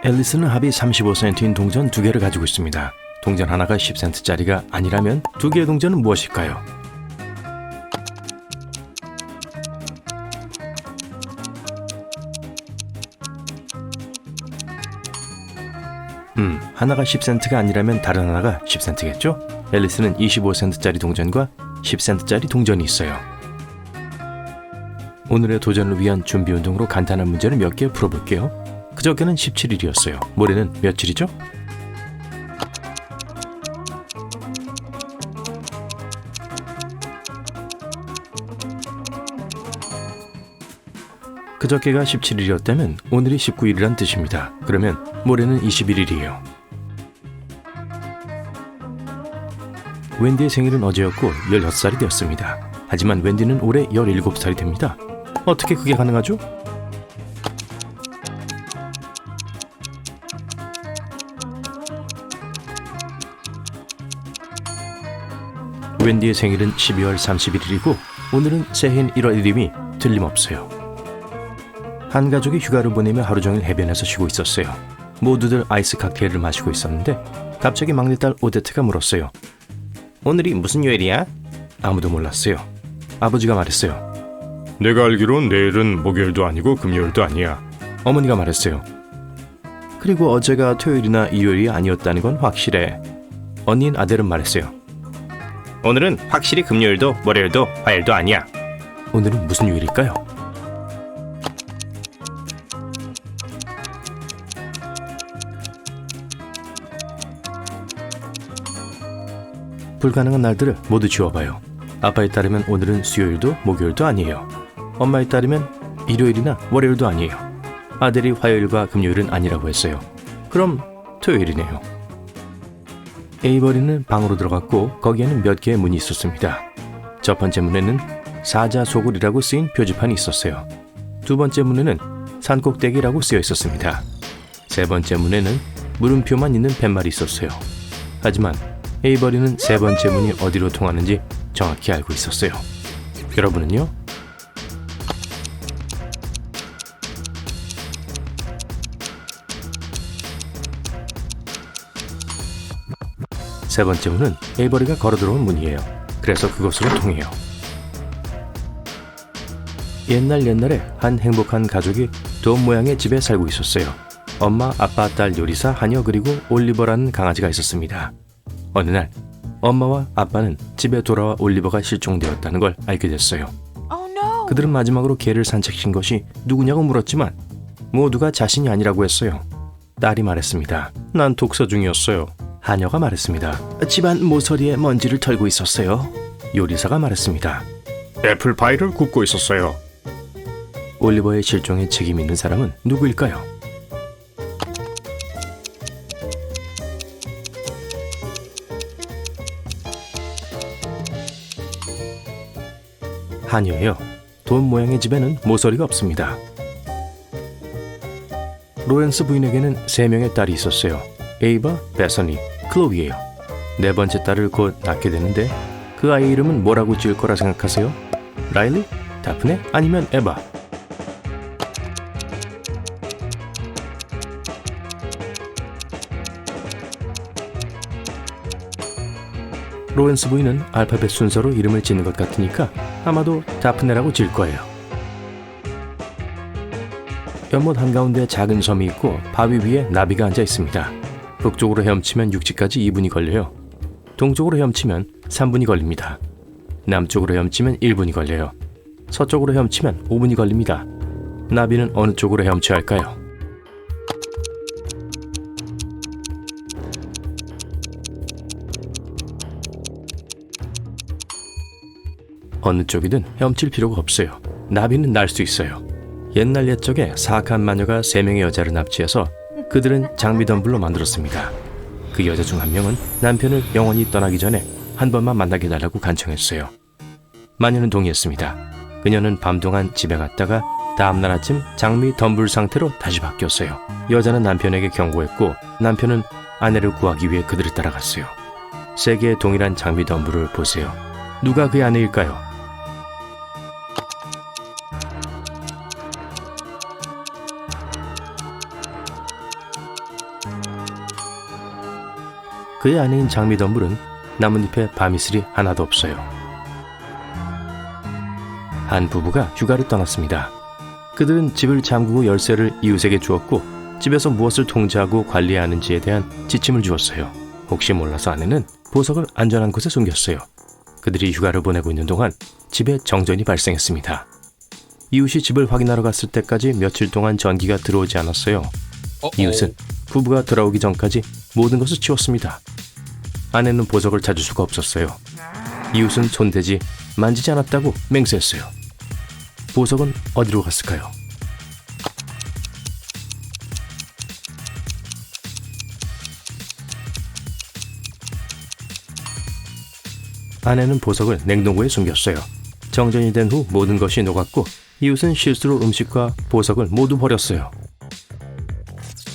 앨리스는 합이 35센트인 동전 2개를 가지고 있습니다. 동전 하나가 10센트짜리가 아니라면 2개의 동전은 무엇일까요? 하나가 10센트가 아니라면 다른 하나가 10센트겠죠? 앨리스는 25센트짜리 동전과 10센트짜리 동전이 있어요. 오늘의 도전을 위한 준비 운동으로 간단한 문제를 몇 개 풀어볼게요. 그저께는 17일이었어요. 모레는 며칠이죠? 그저께가 17일이었다면 오늘이 19일이란 뜻입니다. 그러면 모레는 21일이에요. 웬디의 생일은 어제였고 16살이 되었습니다. 하지만 웬디는 올해 17살이 됩니다. 어떻게 그게 가능하죠? 웬디의 생일은 12월 31일이고 오늘은 새해인 1월 1일임이 틀림없어요. 한 가족이 휴가를 보내며 하루 종일 해변에서 쉬고 있었어요. 모두들 아이스 칵테일을 마시고 있었는데 갑자기 막내딸 오데트가 물었어요. 오늘이 무슨 요일이야? 아무도 몰랐어요. 아버지가 말했어요. 내가 알기론 내일은 목요일도 아니고 금요일도 아니야. 어머니가 말했어요. 그리고 어제가 토요일이나 일요일이 아니었다는 건 확실해. 언니인 아델은 말했어요. 오늘은 확실히 금요일도 월요일도 화요일도 아니야. 오늘은 무슨 요일일까요? 불가능한 날들을 모두 지워봐요. 아빠에 따르면 오늘은 수요일도 목요일도 아니에요. 엄마에 따르면 일요일이나 월요일도 아니에요. 아델이 화요일과 금요일은 아니라고 했어요. 그럼 토요일이네요. 에이버리는 방으로 들어갔고 거기에는 몇 개의 문이 있었습니다. 첫 번째 문에는 사자소굴이라고 쓰인 표지판이 있었어요. 두 번째 문에는 산꼭대기라고 쓰여 있었습니다. 세 번째 문에는 물음표만 있는 팻말이 있었어요. 하지만 에이버리는 세 번째 문이 어디로 통하는지 정확히 알고 있었어요. 여러분은요? 세 번째 문은 에이버리가 걸어 들어온 문이에요. 그래서 그곳으로 통해요. 옛날에 한 행복한 가족이 돔 모양의 집에 살고 있었어요. 엄마, 아빠, 딸 요리사, 하녀 그리고 올리버라는 강아지가 있었습니다. 어느 날 엄마와 아빠는 집에 돌아와 올리버가 실종되었다는 걸 알게 됐어요. 그들은 마지막으로 개를 산책시킨 것이 누구냐고 물었지만 모두가 자신이 아니라고 했어요. 딸이 말했습니다. 난 독서 중이었어요. 하녀가 말했습니다. 집안 모서리에 먼지를 털고 있었어요. 요리사가 말했습니다. 애플파이를 굽고 있었어요. 올리버의 실종에 책임 있는 사람은 누구일까요? 하녀예요. 돔 모양의 집에는 모서리가 없습니다. 로렌스 부인에게는 3명의 딸이 있었어요. 에이바, 베서니, 클로이예요. 네 번째 딸을 곧 낳게 되는데 그 아이 이름은 뭐라고 지을 거라 생각하세요? 라일리? 다프네? 아니면 에바? 로렌스 부인은 알파벳 순서로 이름을 짓는 것 같으니까 아마도 다프네라고 지을 거예요. 연못 한가운데 작은 섬이 있고 바위 위에 나비가 앉아 있습니다. 북쪽으로 헤엄치면 육지까지 2분이 걸려요. 동쪽으로 헤엄치면 3분이 걸립니다. 남쪽으로 헤엄치면 1분이 걸려요. 서쪽으로 헤엄치면 5분이 걸립니다. 나비는 어느 쪽으로 헤엄쳐야 할까요? 어느 쪽이든 헤엄칠 필요가 없어요. 나비는 날 수 있어요. 옛날 옛적에 사악한 마녀가 3명의 여자를 납치해서 그들은 장미 덤불로 만들었습니다. 그 여자 중 한 명은 남편을 영원히 떠나기 전에 한 번만 만나게 해달라고 간청했어요. 마녀는 동의했습니다. 그녀는 밤 동안 집에 갔다가 다음날 아침 장미 덤불 상태로 다시 바뀌었어요. 여자는 남편에게 경고했고 남편은 아내를 구하기 위해 그들을 따라갔어요. 3개의 동일한 장미 덤불을 보세요. 누가 그의 아내일까요? 그의 아내인 장미덤불은 나뭇잎에 밤이슬이 하나도 없어요. 한 부부가 휴가를 떠났습니다. 그들은 집을 잠그고 열쇠를 이웃에게 주었고 집에서 무엇을 통제하고 관리해야 하는지에 대한 지침을 주었어요. 혹시 몰라서 아내는 보석을 안전한 곳에 숨겼어요. 그들이 휴가를 보내고 있는 동안 집에 정전이 발생했습니다. 이웃이 집을 확인하러 갔을 때까지 며칠 동안 전기가 들어오지 않았어요. 이웃은 부부가 돌아오기 전까지 모든 것을 치웠습니다. 아내는 보석을 찾을 수가 없었어요. 이웃은 손대지 만지지 않았다고 맹세했어요. 보석은 어디로 갔을까요? 아내는 보석을 냉동고에 숨겼어요. 정전이 된 후 모든 것이 녹았고 이웃은 실수로 음식과 보석을 모두 버렸어요.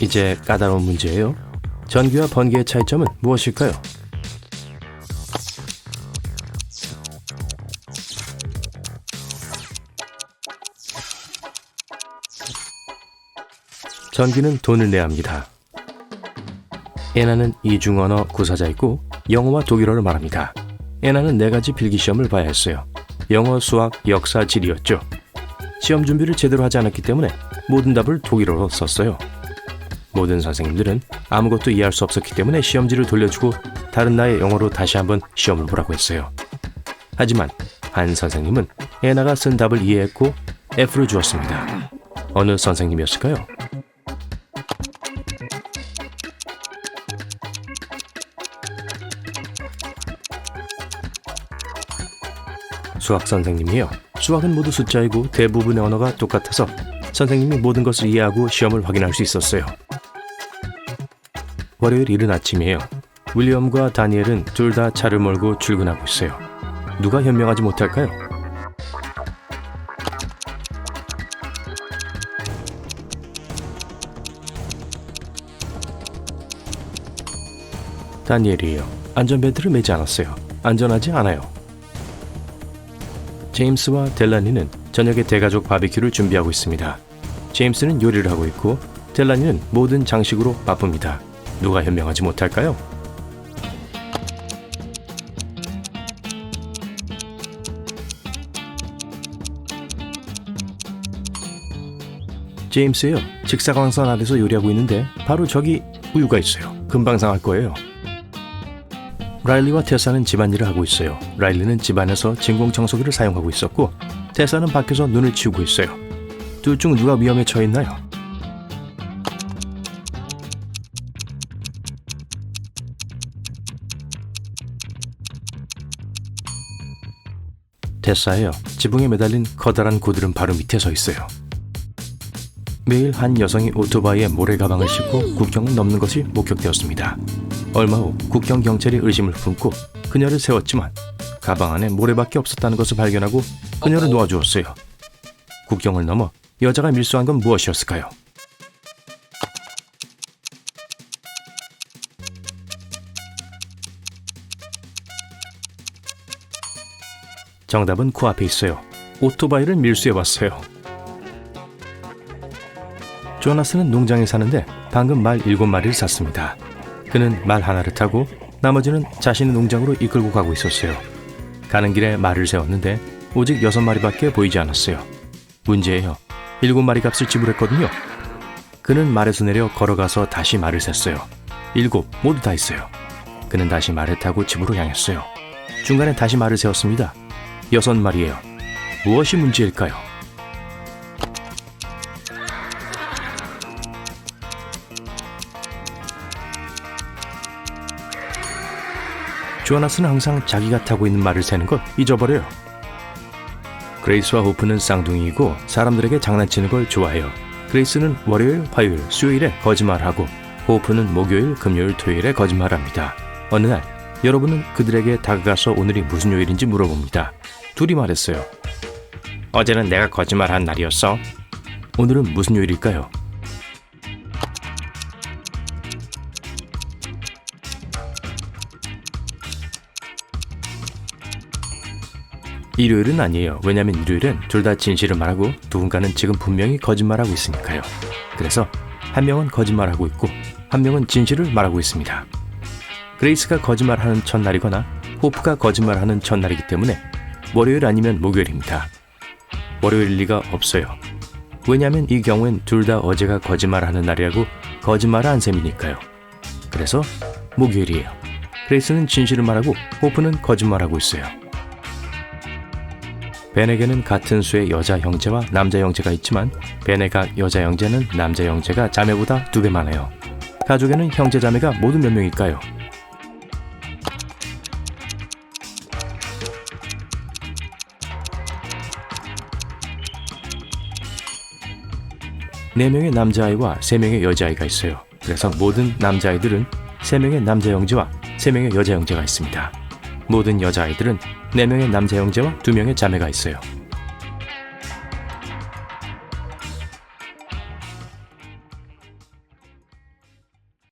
이제 까다로운 문제예요. 전기와 번개의 차이점은 무엇일까요? 전기는 돈을 내야 합니다. 에나는 이중언어 구사자이고 영어와 독일어를 말합니다. 에나는 4가지 필기시험을 봐야 했어요. 영어, 수학, 역사, 지리였죠. 시험 준비를 제대로 하지 않았기 때문에 모든 답을 독일어로 썼어요. 모든 선생님들은 아무것도 이해할 수 없었기 때문에 시험지를 돌려주고 다른 나의 영어로 다시 한번 시험을 보라고 했어요. 하지만 한 선생님은 에나가 쓴 답을 이해했고 F를 주었습니다. 어느 선생님이었을까요? 수학 선생님이요. 수학은 모두 숫자이고 대부분의 언어가 똑같아서 선생님이 모든 것을 이해하고 시험을 확인할 수 있었어요. 월요일 이른 아침이에요. 윌리엄과 다니엘은 둘 다 차를 몰고 출근하고 있어요. 누가 현명하지 못할까요? 다니엘이에요. 안전벨트를 매지 않았어요. 안전하지 않아요. 제임스와 델라니는 저녁에 대가족 바비큐를 준비하고 있습니다. 제임스는 요리를 하고 있고 델라니는 모든 장식으로 바쁩니다. 누가 현명하지 못할까요? 제임스요. 직사광선 아래서 요리하고 있는데 바로 저기 우유가 있어요. 금방 상할 거예요. 라일리와 테사는 집안일을 하고 있어요. 라일리는 집안에서 진공청소기를 사용하고 있었고 테사는 밖에서 눈을 치우고 있어요. 둘 중 누가 위험에 처해 있나요? 테사예요. 지붕에 매달린 커다란 고들은 바로 밑에 서 있어요. 매일 한 여성이 오토바이에 모래가방을 싣고 국경을 넘는 것이 목격되었습니다. 얼마 후 국경 경찰이 의심을 품고 그녀를 세웠지만 가방 안에 모래밖에 없었다는 것을 발견하고 그녀를 놓아주었어요. 국경을 넘어 여자가 밀수한 건 무엇이었을까요? 정답은 코앞에 있어요. 오토바이를 밀수해봤어요. 조나스는 농장에 사는데 방금 말 7마리를 샀습니다. 그는 말 하나를 타고 나머지는 자신의 농장으로 이끌고 가고 있었어요. 가는 길에 말을 세웠는데 오직 6마리밖에 보이지 않았어요. 문제예요. 7마리 값을 지불했거든요. 그는 말에서 내려 걸어가서 다시 말을 셌어요. 7 모두 다 있어요. 그는 다시 말을 타고 집으로 향했어요. 중간에 다시 말을 세웠습니다. 6마리예요. 무엇이 문제일까요? 조나스는 항상 자기가 타고 있는 말을 세는 걸 잊어버려요. 그레이스와 호프는 쌍둥이이고 사람들에게 장난치는 걸 좋아해요. 그레이스는 월요일, 화요일, 수요일에 거짓말하고 호프는 목요일, 금요일, 토요일에 거짓말합니다. 어느 날 여러분은 그들에게 다가가서 오늘이 무슨 요일인지 물어봅니다. 둘이 말했어요. 어제는 내가 거짓말한 날이었어. 오늘은 무슨 요일일까요? 일요일은 아니에요. 왜냐면 일요일은 둘 다 진실을 말하고 누군가는 지금 분명히 거짓말하고 있으니까요. 그래서 한 명은 거짓말하고 있고 한 명은 진실을 말하고 있습니다. 그레이스가 거짓말하는 첫날이거나 호프가 거짓말하는 첫날이기 때문에 월요일 아니면 목요일입니다. 월요일 리가 없어요. 왜냐하면 이 경우엔 둘 다 어제가 거짓말하는 날이라고 거짓말을 한 셈이니까요. 그래서 목요일이에요. 그레이스는 진실을 말하고 호프는 거짓말하고 있어요. 벤에게는 같은 수의 여자 형제와 남자 형제가 있지만 벤의 각 여자 형제는 남자 형제가 자매보다 2배 많아요. 가족에는 형제 자매가 모두 몇 명일까요? 네 명의 남자아이와 3명의 여자아이가 있어요. 그래서 모든 남자아이들은 3명의 남자 형제와 3명의 여자 형제가 있습니다. 모든 여자아이들은 4명의 남자 형제와 2명의 자매가 있어요.